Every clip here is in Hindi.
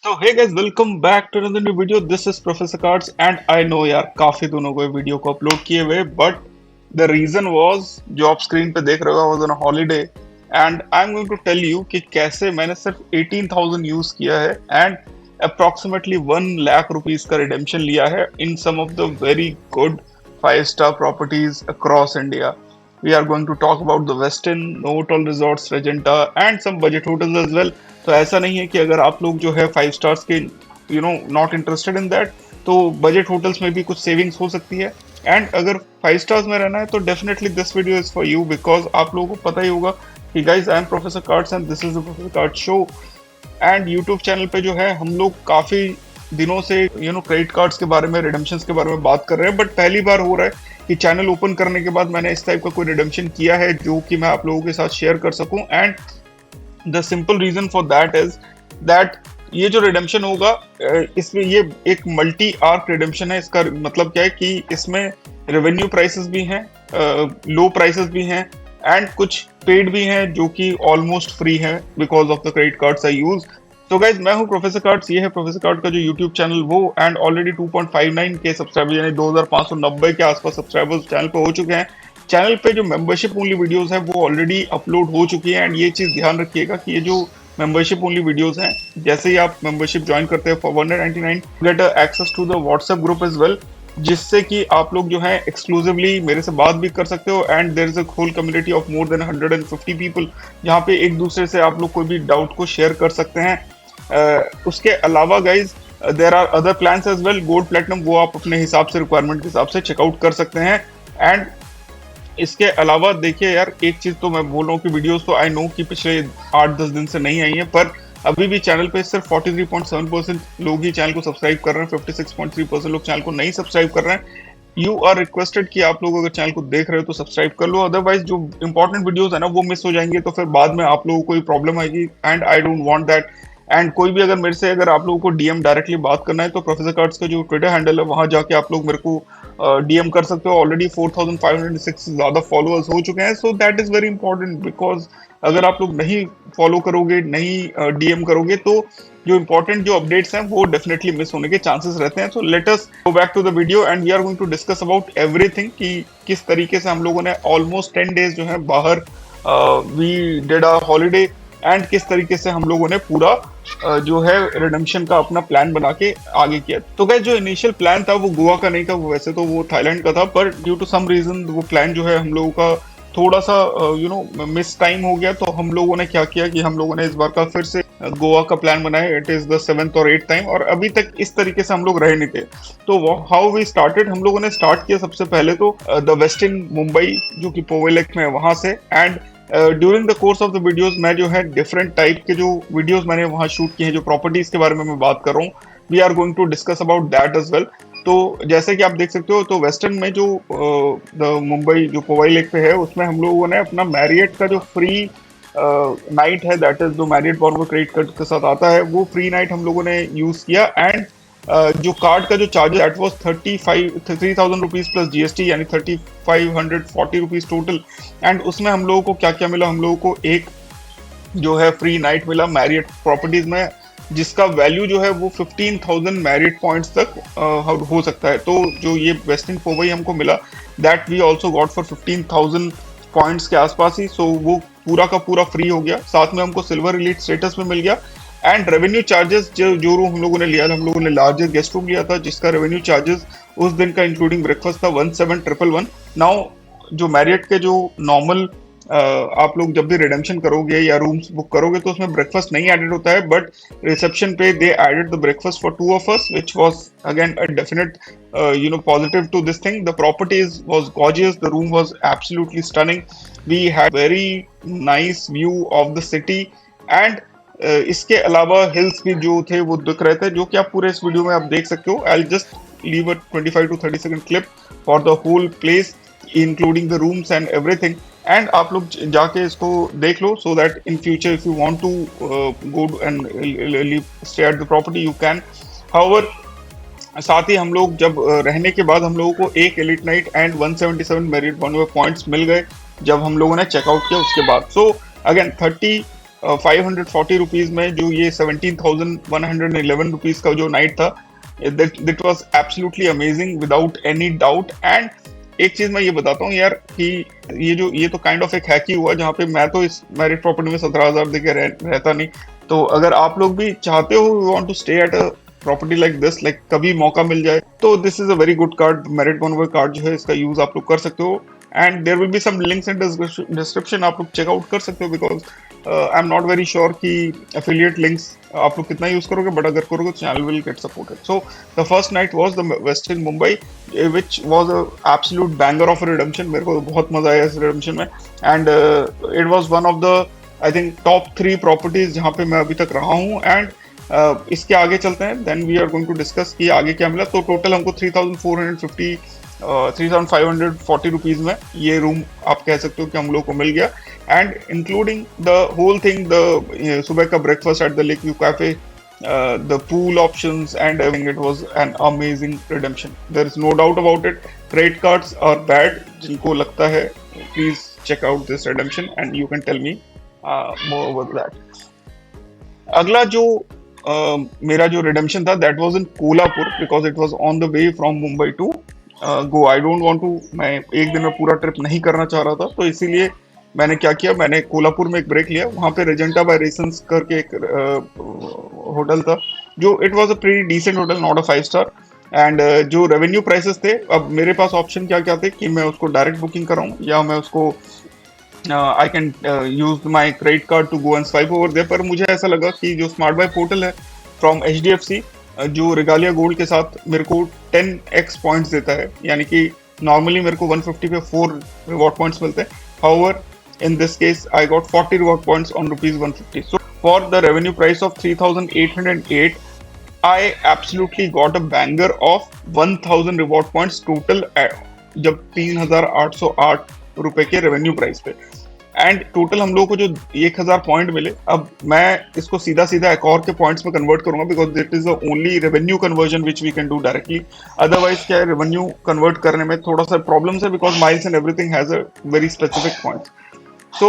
So hey guys, welcome back to another new video. This is Professor Cards and I know यार काफी दोनों को वीडियो को अपलोड किए हुए but the reason was जो आप स्क्रीन पे देख रहे हो was on a holiday and I'm going to tell you कि कैसे मैंने सिर्फ 18,000 यूज किया है and approximately 1 लाख रुपीस का रिडेम्पशन लिया है in some of the very good 5-star properties across India. We are going to talk about the Westin, Novotel Resorts, Regenta and some budget hotels as well. तो ऐसा नहीं है कि अगर आप लोग जो है 5 स्टार्स के नॉट इंटरेस्टेड इन दैट तो बजट होटल्स में भी कुछ सेविंग्स हो सकती है एंड अगर 5 स्टार्स में रहना है तो definitely this video is for you because आप लोगों को पता ही होगा कि guys I am professor cards and this is the professor card show and YouTube channel पे जो है हम लोग काफी दिनों से क्रेडिट कार्ड्स के बारे में रिडेम्पशंस के बारे में बात कर रहे हैं बट पहली बार हो रहा है कि चैनल ओपन करने के बाद मैंने इस टाइप का कोई रिडेम्पशन किया है जो कि मैं आप लोगों के साथ शेयर कर सकूं and the simple reason for that is that ये जो रिडेम्पशन होगा इसमें ये एक मल्टी आर्क रिडेम्पशन है। इसका मतलब क्या है कि इसमें रेवेन्यू प्राइसेस भी हैं, लो प्राइसेस भी हैं एंड कुछ पेड भी हैं जो कि ऑलमोस्ट फ्री है because of the credit cards I use. तो गाइज मैं हूं प्रोफेसर कार्ड्स, ये है प्रोफेसर कार्ड का जो यूट्यूब चैनल वो एंड ऑलरेडी 2.59 के सब्सक्राइबर यानी 2590 के आसपास सब्सक्राइबर्स चैनल पे हो चुके हैं। चैनल पे जो मेंबरशिप ओनली वीडियोस है वो ऑलरेडी अपलोड हो चुकी है एंड ये चीज ध्यान रखिएगा कि ये जो मेंबरशिप ओनली वीडियोस हैं जैसे ही आप मेंबरशिप ज्वाइन करते हैं for 199 get access to the WhatsApp group as well, जिससे कि आप लोग जो है एक्सक्लूसिवली मेरे से बात भी कर सकते हो and there is a whole community of more than 150 people जहाँ पे एक दूसरे से आप लोग कोई भी डाउट को शेयर कर सकते हैं। उसके अलावा guys there are other plans as well, gold platinum वो आप अपने हिसाब से रिक्वायरमेंट के हिसाब से चेकआउट कर सकते हैं एंड इसके अलावा देखिए यार एक चीज तो मैं बोल रहा हूँ कि वीडियोस तो आई नो कि पिछले 8-10 दिन से नहीं आई है पर अभी भी चैनल पे सिर्फ 43.7% लोग ही चैनल को सब्सक्राइब कर रहे हैं, 56.3% लोग चैनल को नहीं सब्सक्राइब कर रहे हैं। यू आर रिक्वेस्टेड कि आप लोग अगर चैनल को देख रहे हो तो सब्सक्राइब कर लो, अदरवाइज जो इंपॉर्टेंट वीडियोस है ना वो मिस हो जाएंगे तो फिर बाद में आप लोगों को कोई प्रॉब्लम आएगी and I don't want that. And कोई भी अगर मेरे से अगर आप लोगों को डीएम डायरेक्टली बात करना है तो प्रोफेसर कार्ड्स का जो ट्विटर हैंडल है वहां जाके आप लोग मेरे को डीएम कर सकते हो। ऑलरेडी 4506 से ज्यादा फॉलोअर्स हो चुके हैं, so that is very important because अगर आप लोग नहीं फॉलो करोगे, नहीं डीएम करोगे तो जो इंपॉर्टेंट जो अपडेट्स हैं वो डेफिनेटली मिस होने के चांसेस रहते हैं। So let us go back to the video and we are going to discuss about everything कि किस तरीके से हम लोगों ने ऑलमोस्ट 10 डेज जो है बाहर we did a holiday and किस तरीके से हम लोगों ने पूरा जो है रिडेम्पशन का अपना प्लान बना के आगे किया। तो गाइस जो इनिशियल प्लान था वो गोवा का नहीं था, वो वैसे तो वो थाईलैंड का था पर ड्यू टू सम रीजन वो प्लान जो है हम लोगों का थोड़ा सा मिस टाइम हो गया। तो हम लोगों ने क्या किया कि हम लोगों ने इस बार का फिर से गोवा का प्लान बनाया। इट इज द 7th और 8th टाइम और अभी तक इस तरीके से हम लोग रहे नहीं थे। तो हाउ वी स्टार्टेड, हम लोगों ने स्टार्ट किया सबसे पहले तो द वेस्टिन मुंबई जो कि पोवे लेक में है वहां से and during the course of the videos मैं जो है डिफरेंट टाइप के जो वीडियोस मैंने वहां शूट किए हैं, जो प्रॉपर्टीज के बारे में मैं बात कर रहा हूँ, we are going to discuss about that as well. तो जैसे कि आप देख सकते हो तो वेस्टर्न में जो द मुंबई जो पोवाई लेक पे है उसमें हम लोगों ने अपना मैरियट का जो फ्री नाइट है दैट इज जो मैरियट बॉर्गो क्रेडिट कार्ड के साथ आता है वो फ्री नाइट हम लोगों ने यूज किया एंड जो कार्ड का जो charges that was 3,000 rupees plus GST यानी 3,540 रुपीज टोटल एंड उसमें हम लोगों को क्या क्या मिला, हम लोगों को एक जो है फ्री नाइट मिला मैरियट प्रॉपर्टीज में जिसका वैल्यू जो है वो 15,000 मैरिट पॉइंट्स तक हो सकता है। तो जो ये वेस्टिन पोवई हमको मिला that we also got for 15,000 points के आसपास ही, सो वो पूरा का पूरा फ्री हो गया। साथ में हमको सिल्वर एलीट स्टेटस में मिल गया एंड रेवेन्यू चार्जेस जो रूम हम लोगों ने लिया था, हम लोगों ने लार्जेस्ट गेस्ट रूम लिया था जिसका रेवेन्यू चार्जेस उस दिन का इंक्लूडिंग ब्रेकफास्ट था 17,111। नाउ जो मैरियट के जो नॉर्मल आप लोग जब भी रिडेम्पशन करोगे या रूम्स बुक करोगे तो उसमें ब्रेकफास्ट नहीं एडेड होता है बट रिसेप्शन पे they added the breakfast for 2 of us which was again a definite positive to this thing. The properties was gorgeous, the room was absolutely stunning, we had very nice view of the city and इसके अलावा हिल्स भी जो थे वो दिख रहे थे जो कि आप पूरे इस वीडियो में आप देख सकते हो। I just leave a 25 to 30 second clip for the whole place including the rooms and everything and आप लोग जाके इसको देख लो so that in future if you want to go and stay at the property you can. However साथ ही हम लोग जब रहने के बाद हम लोगों को एक elite night and 177 merit 1 points मिल गए जब हम लोगों ने चेकआउट किया उसके बाद। सो अगेन 540 रुपीज में जो ये 17,111 रुपीज का जो नाइट था, that was absolutely amazing without any doubt. And एक चीज मैं ये बताता हूँ यार कि ये तो काइंड ऑफ एक हैक ही हुआ, जहाँ पे मैं तो इस मैरिट प्रॉपर्टी में 17,000 देके रहता नहीं। तो अगर आप लोग भी चाहते हो, want to stay at a property like this, like कभी मौका मिल जाए, तो this is a very good card. Marriott Bonvoy card जो है, इसका यूज आप लोग कर सकते हो। And there will be some links in description, आप लोग चेकआउट कर सकते हो, because I am not very sure कि एफिलिएट लिंक्स आप लोग कितना यूज करोगे, बट अगर करोगे तो channel will get supported. So the first night was the Westin in, which was a absolute banger of a redemption। मेरे को तो बहुत मजा आया इस redemption में। And it was one of the I think top 3 properties जहाँ पे मैं अभी तक रहा हूँ। एंड इसके आगे चलते हैं, then we are going to discuss कि आगे क्या मिला। तो टोटल हमको 3,450 3,540 रुपीज में ये रूम आप कह सकते हो कि हम लोग को मिल गया। And including the whole thing, the सुबह का breakfast at the lake view cafe, the pool options and everything, it was an amazing redemption. There is no doubt about it. Credit cards are bad, जिनको लगता है, please check out this redemption and you can tell me more over that. अगला जो मेरा जो redemption था, that was in Kolhapur because it was on the way from Mumbai to Goa. I don't want to, मैं एक दिन में पूरा ट्रिप नहीं करना चाह रहा था, तो इसीलिए मैंने क्या किया, मैंने कोल्हापुर में एक ब्रेक लिया। वहाँ पे रेजेंटा बाय रेसेंस करके एक होटल था, जो it was a pretty decent hotel, not a 5 star. And जो रेवेन्यू प्राइसेस थे, अब मेरे पास ऑप्शन क्या क्या थे कि मैं उसको डायरेक्ट बुकिंग कराऊं, या मैं उसको I can use my credit card to go and swipe over there. पर मुझे ऐसा लगा कि जो स्मार्ट बाय पोर्टल है फ्रॉम HDFC, जो रेगालिया गोल्ड के साथ मेरे को 10x पॉइंट्स देता है, यानी कि नॉर्मली मेरे को 150 पे 4 रिवॉर्ड पॉइंट्स मिलते हैं। However in this case I got 40 reward points on rupees 150. So for the revenue price of 3,808, I absolutely got a banger of 1,000 reward points total जब 3,808 रुपए के रेवेन्यू प्राइस पे। एंड टोटल हम लोगों को जो 1,000 पॉइंट मिले, अब मैं इसको सीधा सीधा एकॉर के पॉइंट्स में कन्वर्ट करूंगा, because that is the only revenue conversion which we can do directly. Otherwise क्या है, रेवेन्यू कन्वर्ट करने में थोड़ा सा प्रॉब्लम है, because miles and everything has a very specific point. तो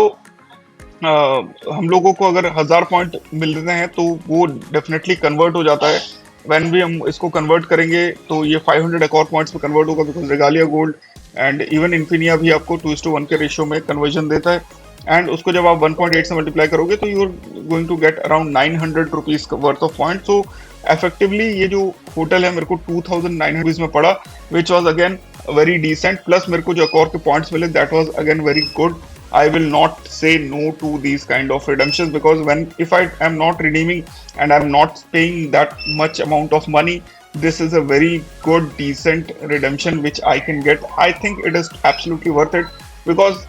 हम लोगों को अगर 1,000 पॉइंट मिल रहे हैं तो वो डेफिनेटली कन्वर्ट हो जाता है। व्हेन भी हम इसको कन्वर्ट करेंगे तो ये 500 एकॉर पॉइंट्स में कन्वर्ट होगा, because Regalia gold and even Infinia भी आपको 2:1 के रेशियो में कन्वर्जन देता है। एंड उसको जब आप 1.8 से मल्टीप्लाई करोगे तो you are going to get around 900 rupees worth of point. So effectively ये जो होटल है मेरे को 2,900 रुपीज में पड़ा, which was again very decent. Plus मेरे को जो एकॉर के पॉइंट्स मिले, that was again very good. I will not say no to these kind of redemptions, because if I am not redeeming and I'm not paying that much amount of money, this is a very good decent redemption which I can get. I think it is absolutely worth it, because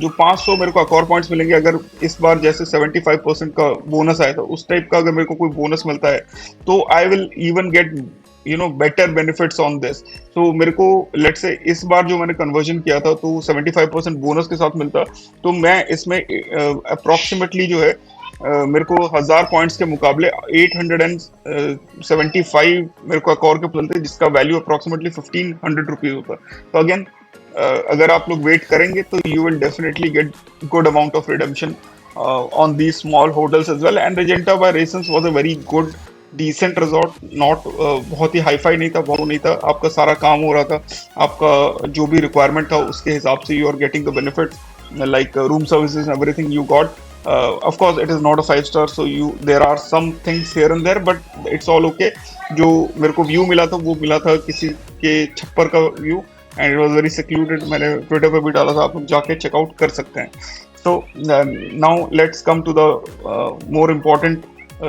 जो 500 मेरे को अकॉर पॉइंट्स मिलेंगे, अगर इस बार जैसे 75% का बोनस आया था, उस टाइप का अगर मेरे को कोई बोनस मिलता है, तो I will even get better benefits on this. तो मेरे को लेट्स से इस बार जो मैंने कन्वर्जन किया था तो 75% बोनस के साथ मिलता, तो मैं इसमें अप्रोक्सीमेटली जो है मेरे को 1,000 पॉइंट्स के मुकाबले 875 मेरे को अकॉर के मिलते, जिसका वैल्यू अप्रोक्सीमेटली 1,500 रुपीज होता। तो अगेन अगर आप लोग वेट करेंगे तो you will definitely get good amount of redemption on the small hotels as well. And Regenta by रेसेंस was a very good decent resort, not बहुत ही हाईफाई नहीं था, बहुत नहीं था, आपका सारा काम हो रहा था, आपका जो भी रिक्वायरमेंट था उसके हिसाब से you are getting the benefits like room services and everything you got. Of course it is not a 5 star, so there are some things here and there, but it's all okay. जो मेरे को व्यू मिला था वो मिला था किसी के छप्पर का view, and it was very secluded. मैंने ट्विटर पे भी डाला था, आप लोग जाके चेकआउट कर सकते हैं। So now let's come to the more important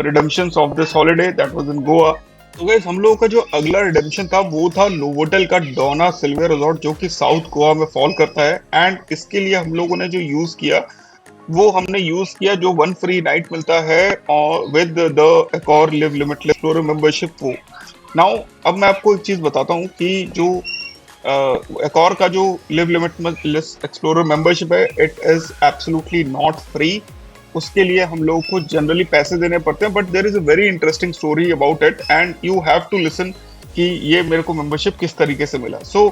redemptions of this holiday, that was in Goa. तो गाइस हम लोगों का जो अगला रिडेम्पशन था वो था नोवोटेल का डोना सिल्वर रिजॉर्ट, जो कि साउथ गोवा में फॉल करता है। एंड इसके लिए हम लोगों ने जो यूज किया, वो हमने यूज किया जो 1 फ्री नाइट मिलता है और with the Accor live limitless explorer membership वो। नाउ अब मैं आपको एक चीज बताता हूँ कि जो एकॉर का जो लिव लिमिटलेस एक्सप्लोरर मेंबरशिप है, it is absolutely not free. उसके लिए हम लोगों को जनरली पैसे देने पड़ते हैं, but there is a very interesting story about it and you have to listen कि ये मेरे को मेंबरशिप किस तरीके से मिला। So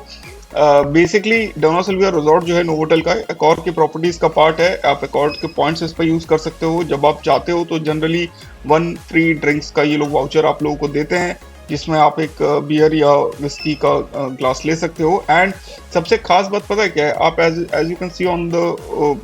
basically Dona Sylvia resort जो है नोवोटेल का एकॉर की प्रॉपर्टीज का पार्ट है। आप एकॉर के पॉइंट्स इस पर यूज कर सकते हो। जब आप जाते हो तो जनरली 1 फ्री ड्रिंक्स का ये लोग वाउचर आप लोगों को देते हैं, जिसमें आप एक बियर या विस्की का ग्लास ले सकते हो। एंड सबसे खास बात पता है क्या है, आप as as you can see on the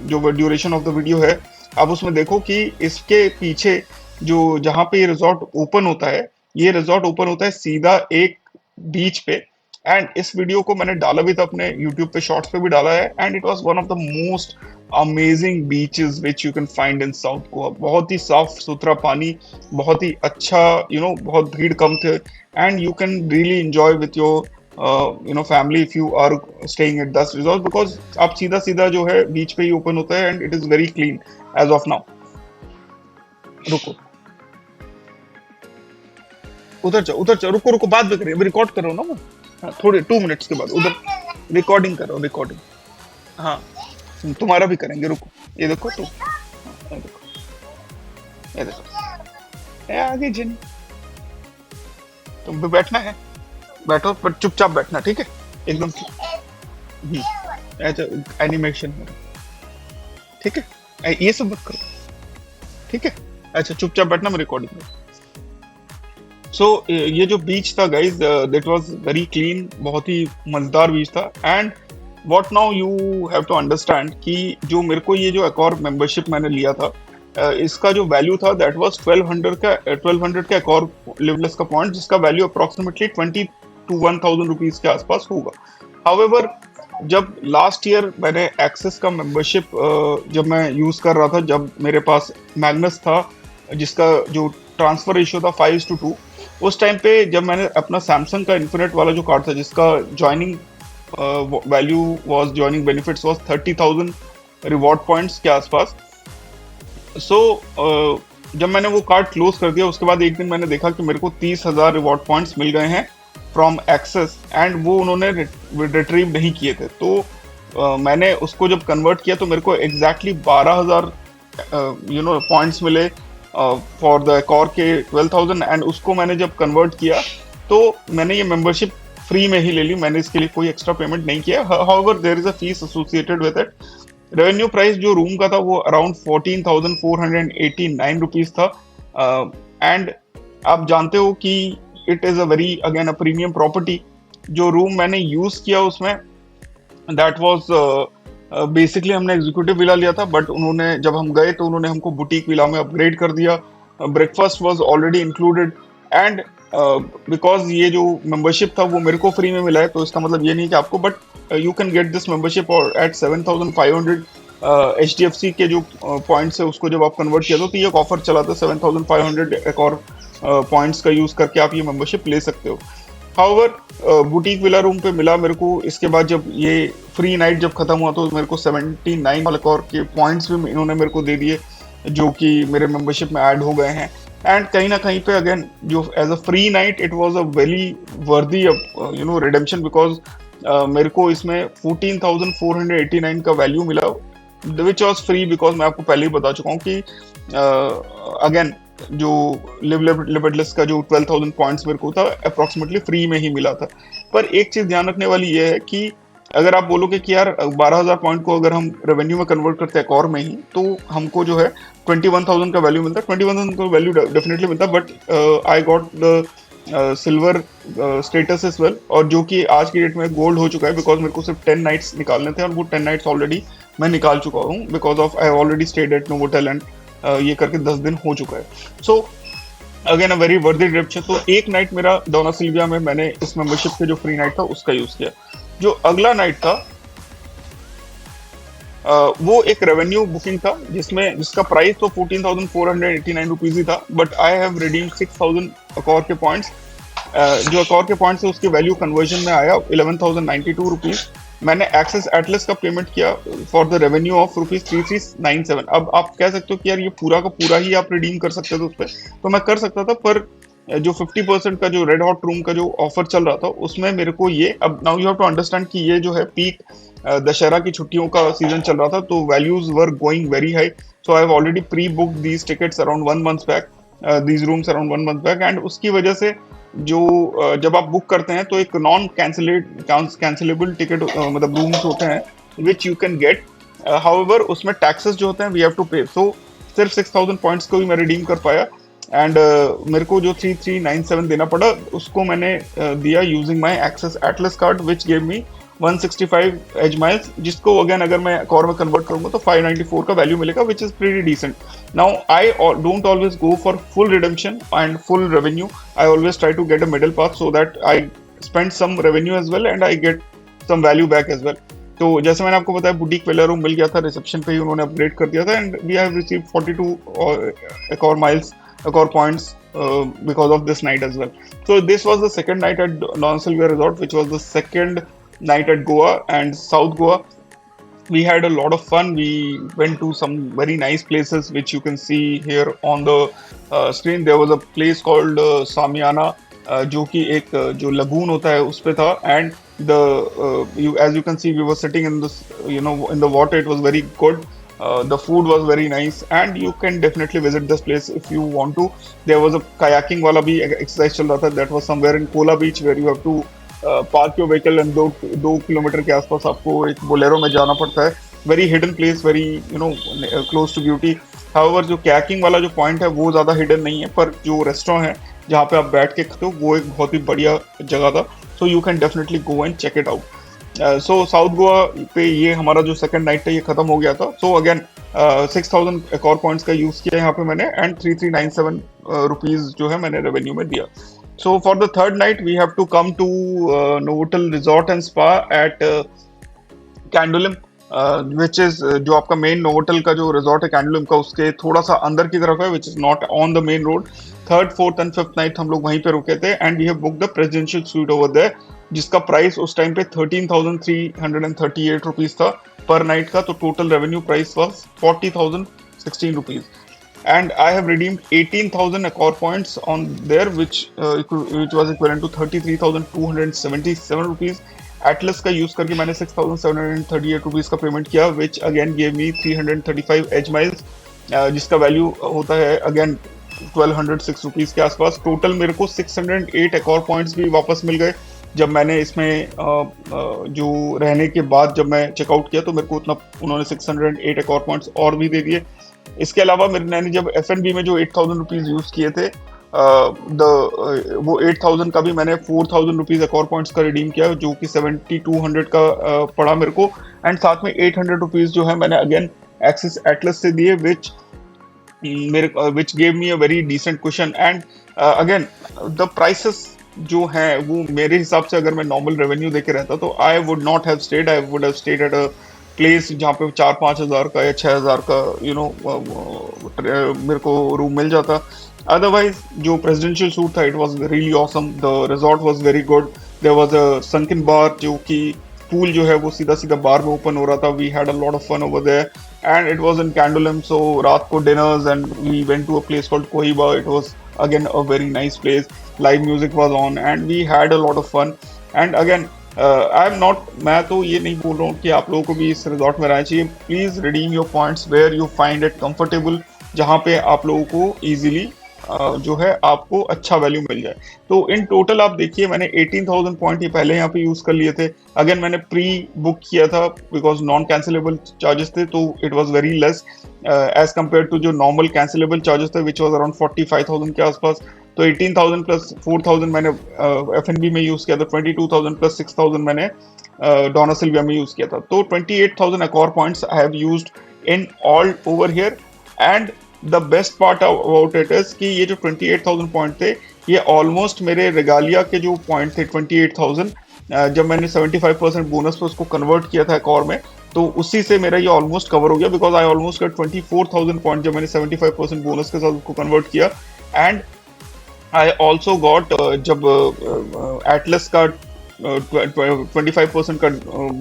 जो ड्यूरेशन ऑफ द वीडियो है, आप उसमें देखो कि इसके पीछे जो जहाँ पे ये रिजॉर्ट ओपन होता है, ये रिजॉर्ट ओपन होता है सीधा एक बीच पे। एंड इस वीडियो को मैंने डाला भी था अपने यूट्यूब पे, शॉर्ट्स पे भी डाला है। And it was one of the most amazing beaches which you can find in south Goa. बहुत ही साफ सुथरा पानी, बहुत ही अच्छा, बहुत भीड़ कम थे। And you can really enjoy with your family if you are staying at this resort, because आप सीधा सीधा जो है बीच पे ही ओपन होता है। And it is very clean as of now. रुको, उधर जाओ, रुको रुको, बात भी करिए, अभी रिकॉर्ड कर रहा हूँ ना मैं। हाँ, थोड़े 2 मिनट्स के बाद उधर रिकॉर्डिंग कर रहा हूँ, रिकॉर्डिंग। हाँ, तुम्हारा भी करेंगे, रुको। ये देखो तुम, ये देखो, ये देखो, ये आगे जिन, तुम भी बैठना है, बैठो पर चुपचाप बैठना, ठीक है, एकदम। ऐसा एनिमेशन में, ठीक है, ये सब मत करो, ठीक है। अच्छा, चुपचाप बैठना, मैं रिकॉर्डिंग में। सो ये जो बीच था guys, that was very clean, बहुत ही मजेदार बीच था। And what now you have to understand कि जो मेरे को ये जो एकॉर मेंबरशिप मैंने लिया था, इसका जो वैल्यू था दैट वाज 1200 का एकॉर लिवलेस का पॉइंट, जिसका वैल्यू अप्रोक्सीमेटली 20 to 1000 रुपीज के आसपास होगा। हाउएवर, जब लास्ट ईयर मैंने एक्सेस का मेंबरशिप जब मैं यूज कर रहा था, जब मेरे पास मैग्नस था जिसका जो ट्रांसफर रेशियो था 5:2, उस टाइम पे जब मैंने अपना सैमसंग का इन्फिनिट वाला जो कार्ड था, जिसका joining value was, joining benefits was 30,000 reward points के आसपास। सो जब मैंने वो कार्ड क्लोज कर दिया, उसके बाद एक दिन मैंने देखा कि मेरे को 30,000 रिवॉर्ड पॉइंट्स मिल गए हैं फ्रॉम एक्सेस, एंड वो उन्होंने रिट्रीव नहीं किए थे। तो मैंने उसको जब कन्वर्ट किया तो मेरे को एग्जैक्टली 12,000 पॉइंट्स मिले फॉर द एकॉर के 12,000। एंड उसको मैंने जब कन्वर्ट किया तो मैंने ये मेंबरशिप फ्री में ही ले ली, मैंने इसके लिए कोई एक्स्ट्रा पेमेंट नहीं किया। However, there is a fees associated with it. Revenue price जो रूम का था वो अराउंड 14,489 रुपीज था। एंड आप जानते हो कि it is a very again a premium property. जो रूम मैंने यूज किया उसमें, दैट वाज बेसिकली हमने एग्जीक्यूटिव विला लिया था, बट उन्होंने जब हम गए तो उन्होंने हमको बुटीक विला में अपग्रेड कर दिया। Breakfast was already included. And because ये जो मेंबरशिप था वो मेरे को फ्री में मिला है, तो इसका मतलब ये नहीं कि आपको, but you can get this membership at 7,500 HDFC के जो पॉइंट्स है उसको जब आप कन्वर्ट किया तो ये एक ऑफर चला था 7,500 एक और पॉइंट्स का यूज करके आप ये मेंबरशिप ले सकते हो। हाउएवर, बुटीक विला रूम पे मिला मेरे को। इसके बाद जब ये फ्री नाइट जब खत्म हुआ तो मेरे को 79 वाले और के पॉइंट्स भी इन्होंने मेरे को दे दिए, जो कि मेरे मेंबरशिप में ऐड हो गए हैं। एंड कहीं ना कहीं पे अगेन जो as a free night it was a very worthy redemption, because मेरे को इसमें 14,489 का वैल्यू मिला, विच वॉज फ्री, बिकॉज मैं आपको पहले ही बता चुका हूँ कि अगेन जो लिव लिमिटलेस का जो 12,000 पॉइंट्स मेरे को था अप्रोक्सीमेटली फ्री में ही मिला था। पर एक चीज ध्यान रखने वाली ये है कि अगर आप बोलोगे कि यार 12,000 पॉइंट को अगर हम रेवेन्यू में कन्वर्ट करते हैं एकॉर में ही, तो हमको जो है 21,000 का वैल्यू मिलता है। 21,000 का वैल्यू डेफिनेटली मिलता है, but I got the silver status as well, और जो कि आज की डेट में गोल्ड हो चुका है, बिकॉज मेरे को सिर्फ 10 नाइट्स निकालने थे और वो 10 नाइट्स ऑलरेडी मैं निकाल चुका हूँ, because of I already stayed at Novotel and ये करके 10 दिन हो चुका है। सो अगेन अ वेरी वर्दी ट्रिप। तो एक नाइट मेरा डोना सिल्विया में मैंने इस मेंबरशिप के जो फ्री नाइट था उसका यूज किया। जो अगला नाइट था वो एक रेवेन्यू बुकिंग था, जिसका प्राइस तो 14,489 रुपीज ही था, बट आई हैव रिडीम 6,000 एकॉर के पॉइंट्स। जो एकॉर के पॉइंट्स है उसकी वैल्यू कन्वर्जन में आया 11,092 रुपीज। मैंने एक्सेस एटलस का पेमेंट किया फॉर द रेवेन्यू ऑफ ₹3397। अब आप कह सकते हो कि यार ये पूरा का पूरा ही आप रिडीम कर सकते थे उस पर, तो मैं कर सकता था, पर जो 50% का जो रेड हॉट रूम का जो ऑफर चल रहा था उसमें मेरे को ये, अब now you have to understand कि ये जो है पीक दशहरा की छुट्टियों का सीजन चल रहा था, तो values were going very high. So I have already pre booked these tickets around 1 month back, these rooms around 1 month back, and उसकी वजह से जब आप बुक करते हैं तो एक नॉन कैंसिलेबल टिकट मतलब रूम्स होते हैं which you can gate. However उसमें टैक्सेस जो होते हैं वी हैव टू पे। सो सिर्फ 6000 पॉइंट्स को भी मैं रिडीम कर पाया एंड मेरे को जो 3397 देना पड़ा उसको मैंने दिया using my Axis Atlas card which gave me 165 edge miles, जिसको अगेन अगर मैं कॉर में कन्वर्ट करूंगा तो 594 का वैल्यू मिलेगा which is pretty decent. Now I don't always go for full redemption and full revenue, I always try to get a middle path so that I spend some revenue as well and I get some value back as well. तो जैसे मैंने आपको बताया बुटीक वेला रूम मिल गया था, रिसेप्शन पे ही उन्होंने अपग्रेड कर दिया था and we have received 42 Accor miles, Accor points because of this night as well. So this was the second night at Don Sylvia Resort, which was the second night at Goa and South Goa. We had a lot of fun. We went to some very nice places which you can see here on the screen. There was a place called Samiana, जो कि एक जो लगून होता है उस पे था and as you can see we were sitting in this in the water. It was very good. The food was very nice and you can definitely visit this place if you want to. There was a kayaking वाला भी exercise चल रहा था. That was somewhere in Kola Beach where you have to park your vehicle and 2 kilometre के आसपास आपको एक बोलेरो में जाना पड़ता है. Very hidden place, very close to beauty. However जो कैकिंग वाला जो पॉइंट है वो ज़्यादा हिडन नहीं है, पर जो रेस्टोरेंट है जहाँ पे आप बैठ के खाते हो वो एक बहुत ही बढ़िया जगह था. So you can definitely go and check it out. So south Goa पे ये हमारा जो सेकंड नाइट था ये खत्म हो गया था. सो अगेन 6000 Accor पॉइंट्स का यूज़ किया यहाँ पे मैंने एंड 3397 रुपीज़ जो है मैंने रेवेन्यू में दिया. So for the third night, we have to come to Novotel Resort and Spa at Candolim, which is जो आपका मेन नोवोटल का जो रिजॉर्ट है कैंडोलिम का उसके थोड़ा सा अंदर की तरफ है, which is not on the main road. Third, fourth and fifth night हम लोग वहीं पे रुके थे and we have book the presidential suite over there, जिसका प्राइस उस टाइम पे 13,338 रुपीज था पर नाइट का. तो total revenue price was 40,016 rupees. And I have redeemed 18,000 Accor points on there, which was equivalent to 33,277 rupees. Atlas का यूज करके मैंने 6,738 रुपीज का पेमेंट किया, which again gave me 335 edge miles, जिसका वैल्यू होता है अगेन 1206 रुपीज के आसपास. टोटल मेरे को 608 Accor पॉइंट्स भी वापस मिल गए जब मैंने इसमें जो रहने के बाद जब मैं चेकआउट किया तो मेरे को उतना उन्होंने 608 Accor पॉइंट्स और भी दे दिए. इसके अलावा मैंने जब F&B में जो 8,000 रुपीज यूज किए थे वो 8,000 का भी मैंने 4,000 रुपीज Accor पॉइंट्स का रिडीम किया, जो कि 7,200 का पड़ा मेरे को. एंड साथ में 800 रुपीज जो है मैंने अगेन एक्सिस एटलस से दिए, which gave me a very decent question. And again the prices जो हैं वो मेरे हिसाब से अगर मैं नॉर्मल रेवेन्यू देके रहता तो I would not have stayed. I would have stayed at a place जहाँ पे 4-5 हज़ार का या 6,000 का मेरे को रूम मिल जाता. अदरवाइज जो प्रेसिडेंशियल सूट था it was really awesome. The resort was very good. There was a sunken bar, जो कि पूल जो है वो सीधा सीधा बार में ओपन हो रहा था. We had a lot of fun over there and it was in Candolim. So रात को dinners and we went to a place called Cohiba. It was again a very nice place. Live music was on and we had a lot of fun. And again I am not, मैं तो ये नहीं बोल रहा हूँ कि आप लोगों को भी इस रिजॉर्ट में रहना चाहिए. Please redeem your points where you find it comfortable, जहाँ पे आप लोगों को इजीली जो है आपको अच्छा वैल्यू मिल जाए. तो इन टोटल आप देखिए मैंने 18,000 पॉइंट ये पहले यहाँ पे यूज कर लिए थे. अगेन मैंने प्री बुक किया था बिकॉज नॉन कैंसिलेबल चार्जेस थे, तो it was very less as compare to जो नॉर्मल कैंसिलेबल चार्जेस थे विच वॉज अराउंड 45,000 के आसपास. तो 18,000 प्लस 4,000 मैंने F&B में यूज किया था. 22,000 प्लस 6,000 मैंने डॉना सिल्विया में यूज किया था. तो 28,000 Accor points I have used in all over here. And the best part about it is कि ये जो 28,000 पॉइंट थे ये ऑलमोस्ट मेरे रेगालिया के जो पॉइंट थे 28,000, जब मैंने 75% बोनस पे उसको कन्वर्ट किया था Accor में, तो उसी से मेरा ये ऑलमोस्ट कवर हो गया. Because I almost got 24,000 point जब मैंने 75% बोनस के साथ उसको कन्वर्ट किया. एंड आई ऑल्सो गॉट जब एटलस का 25% का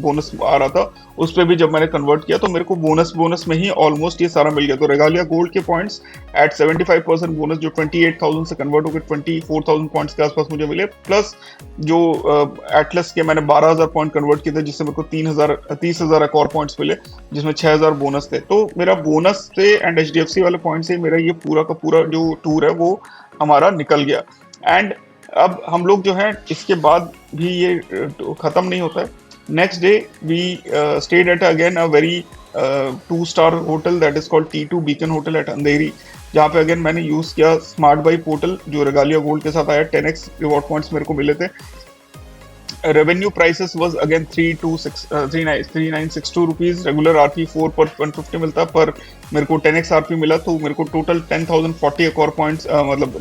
बोनस आ रहा था उस पर भी जब मैंने कन्वर्ट किया तो मेरे को बोनस में ही ऑलमोस्ट ये सारा मिल गया. तो रेगालिया गोल्ड के पॉइंट्स एट 75% बोनस जो 28,000 से कन्वर्ट होकर 24,000 पॉइंट्स के आसपास मुझे मिले, प्लस जो एटलस के मैंने 12,000 पॉइंट कन्वर्ट किए थे जिससे मेरे को 30,000 Accor पॉइंट्स मिले, जिसमें 6,000 बोनस थे. तो मेरा बोनस से एंड HDFC वाले पॉइंट से मेरा ये पूरा का पूरा जो टूर है वो हमारा निकल गया. एंड अब हम लोग जो है इसके बाद भी ये खत्म नहीं होता है. Next day we stayed at again a very 2 star hotel that is called T2 beacon hotel at Andheri, जहाँ पे अगेन मैंने यूज किया स्मार्ट बाई पोर्टल जो रेगालिया गोल्ड के साथ आया. 10x रिवॉर्ड पॉइंट्स मेरे को मिले थे. Revenue prices was again 3962 rupees. Regular RP 4 पर 150 मिलता, पर मेरे को 10x RP मिला, तो मेरे को टोटल 10,040 एक और पॉइंट्स मतलब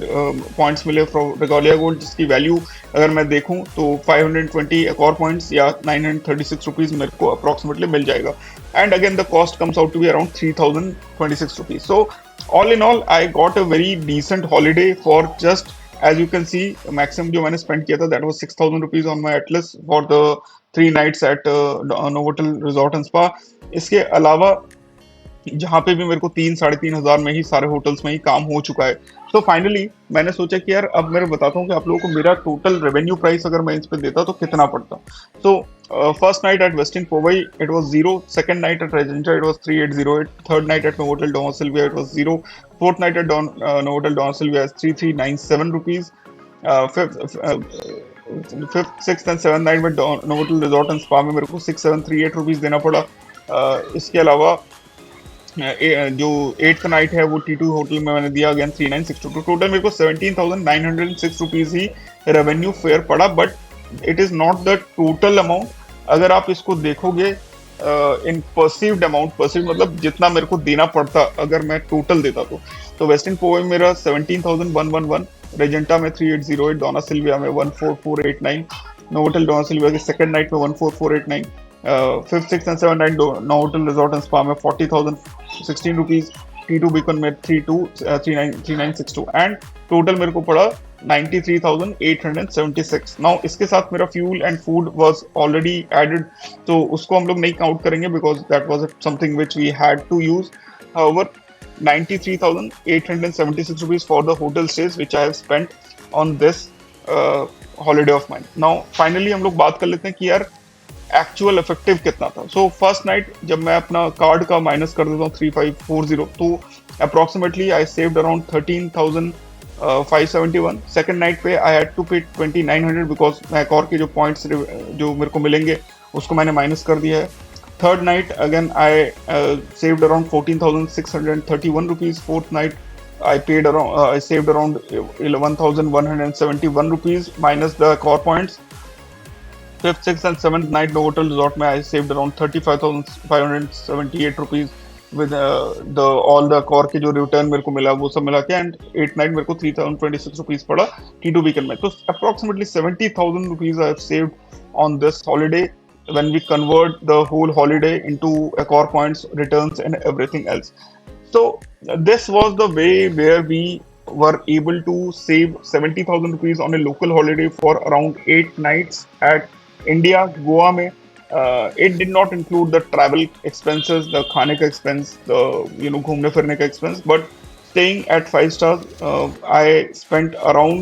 पॉइंट्स मिले फ्रॉम रेगालिया गोल्ड, जिसकी वैल्यू अगर मैं देखूं तो 520 एक और पॉइंट्स या 936 रुपीज मेरे को अप्रोक्सीमेटली मिल जाएगा. And again the cost comes out to be around 3026 rupees. So all in all I got a very decent holiday for just, as you can see, maximum जो मैंने spend किया था that was 6,000 rupees on my Atlas for the 3 nights at Novotel Resort and Spa. इसके अलावा जहाँ पे भी मेरे को 3-3,500 में ही सारे होटल्स में ही काम हो चुका है. तो फाइनली मैंने सोचा कि यार अब मैं बताता हूँ कि आप लोगों को मेरा टोटल रेवेन्यू प्राइस अगर मैं इस पे देता तो कितना पड़ता. So first night at Westin Powai it was 0, second night at Regenta it was 3808, third night at Novotel Dona Sylvia it was 0, fourth night at Novotel Dona Sylvia 3397 rupees, fifth six and seven night में नोवोटेल रिजॉर्ट एंड स्पा में मेरे को 6738 रुपीज देना पड़ा. इसके अलावा जो एट्थ नाइट है वो T2 होटल में मैंने दिया अगेन 3962. तो टोटल मेरे को 17,906 रुपीज ही रेवेन्यू फेयर पड़ा. But it is not the total amount. अगर आप इसको देखोगे इन परसीव्ड अमाउंट, परसीव्ड मतलब जितना मेरे को देना पड़ता अगर मैं टोटल देता तो वेस्टर्न पोवे मेरा 17,111, रेजेंटा में 3808, डोना सिल्विया में 14489, नोवोटेल डोना सिल्विया के सेकंड नाइट में 14489, fifth six and seven night Novotel resort and spa में 40,016 रुपीज, T2 बीकन में 3962 एंड टोटल मेरे को पड़ा 93,876. नाउ इसके साथ मेरा fuel and food was already added, तो उसको हम लोग नहीं काउंट करेंगे because that was something which we had to use. However 93,876 rupees for the hotel stays which I have spent on this holiday of mine. Now finally हम लोग बात कर लेते हैं कि यार एक्चुअल इफेक्टिव कितना था. सो फर्स्ट नाइट जब मैं अपना कार्ड का माइनस कर देता हूँ 3540, तो approximately I saved around 13,571. Second night पे आई हैड टू पे 2,900 बिकॉज मैकॉर के जो पॉइंट्स जो मेरे को मिलेंगे उसको मैंने माइनस कर दिया है. Third night again I saved around 14,631 rupees. Fourth night I paid around I saved around 11,171 rupees minus the core points. Fifth, sixth, and seventh night Novotel Resort में I saved around 35,578 rupees with the all the core के जो return मेरे को मिला वो सब मिला के, and eighth night मेरे को 3,026 rupees पड़ा T2 weekend में. तो approximately 70,000 rupees I have saved on this holiday when we convert the whole holiday into core points, returns, and everything else. So this was the way where we were able to save 70,000 rupees on a local holiday for around 8 nights at India, Goa में. It did not include the travel expenses, the खाने का expense, the घूमने फिरने का expense, but staying at 5 stars, I spent around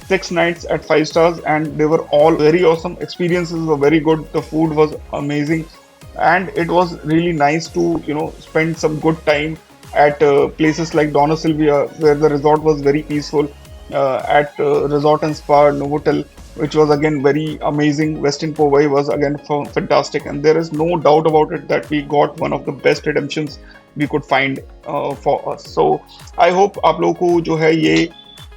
6 nights at 5 stars, and they were all very awesome. Experiences were very good. The food was amazing, and it was really nice to spend some good time at places like Donna Sylvia, where the resort was very peaceful, at Resort and Spa Novotel, which was again very amazing. Westin Powai was again fantastic, and there is no doubt about it that we got one of the best redemptions we could find for us. So I hope आप लोगों को जो है ये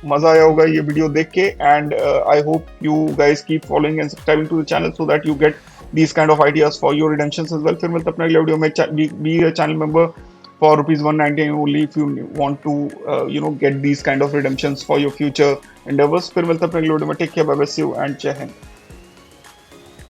मजा आया होगा ये वीडियो देख के, and I hope you guys keep following and subscribing to the channel so that you get these kind of ideas for your redemptions as well. फिर मिलते हैं अपने अगले वीडियो में. Be a channel member for rupees 199 only if you want to get these kind of redemptions for your future endeavors. फिर मिलते हैं अपने अगले वीडियो में. Take care, bye bye, see you and Jai Hind.